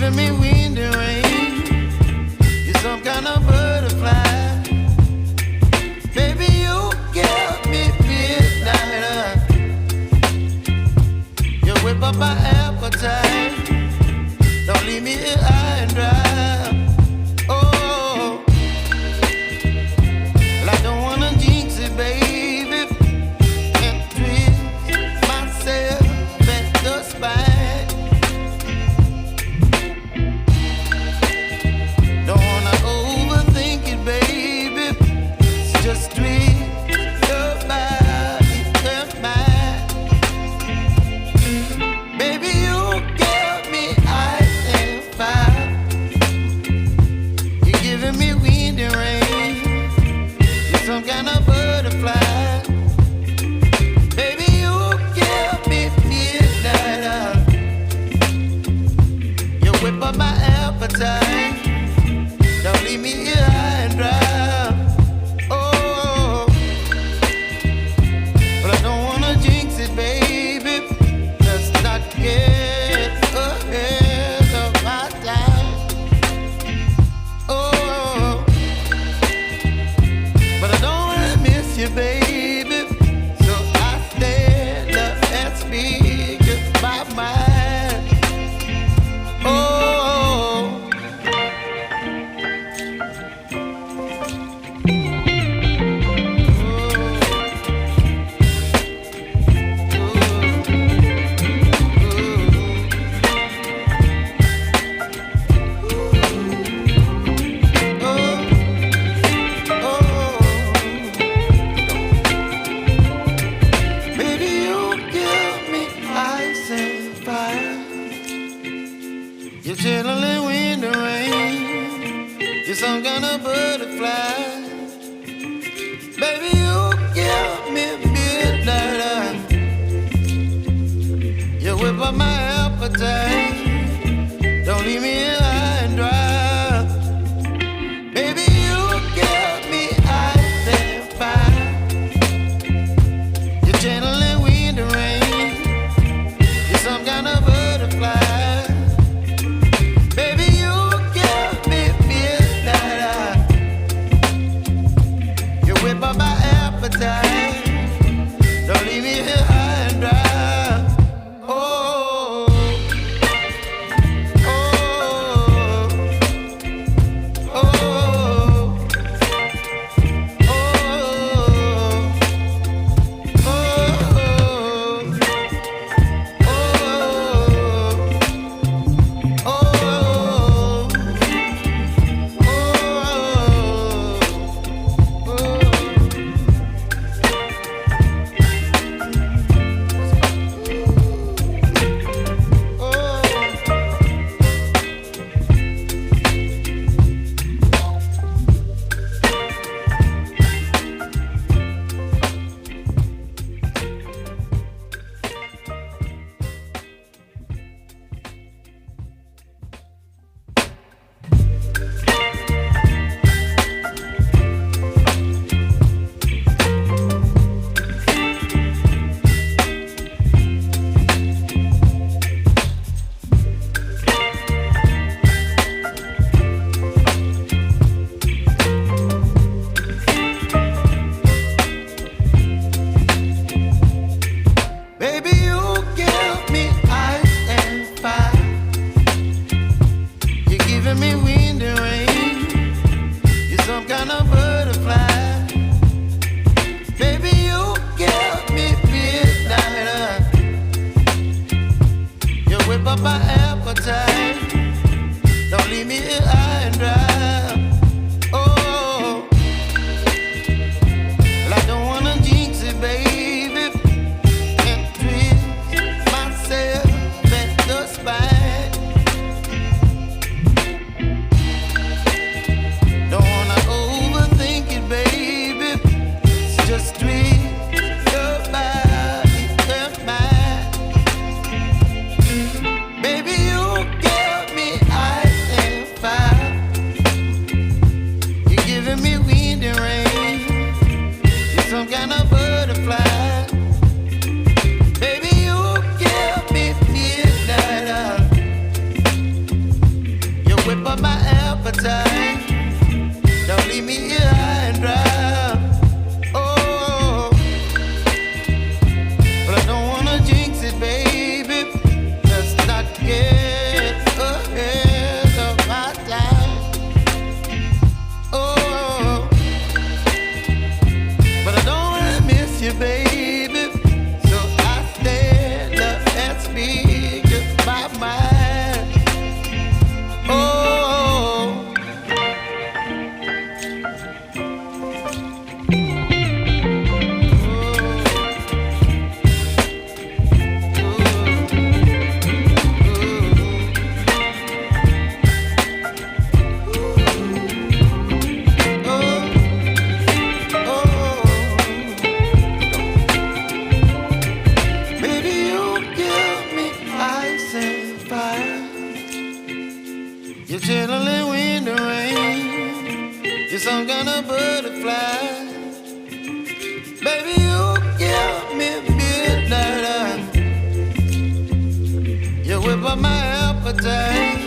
giving me wind and rain. You're some kind of butterfly. Baby, you give me midnight. You whip up my appetite. Don't leave me here high and dry. Oh, well, I don't wanna jinx it, baby, and twist myself at the spine. Don't wanna overthink it, baby. It's just twist your body and mine. Baby, you give me ice and fire. You're giving me wind and rain. You're some kind of butterfly. Baby, you give me midnight. You whip up my appetite. Don't leave me here high and dry. Oh, but I don't wanna jinx it, baby. Let's not get ahead of my time. Oh, but I don't wanna miss you, baby. So I stand up and speak my mind. Oh. Baby, you give me ice and fire. You're chilling wind and rain. You're some kind of butterfly. Baby, you give me midnight. You whip up my appetite. Don't leave me here high and dry. Baby, you give me ice and fire. You're channeling wind and rain. You're some kind of butterfly. Baby, you give me midnight. You whip up my appetite. Don't leave me here high and dry. Oh, appetite. Don't leave me here high and dry. Oh, but I don't wanna jinx it, baby. Let's not get ahead of my time. Oh, but I don't wanna miss you, baby. So I stand up and speak just my mind. Oh. You're chilling in the rain. You're some kind of butterfly. Baby, you give me midnight. You whip up my appetite.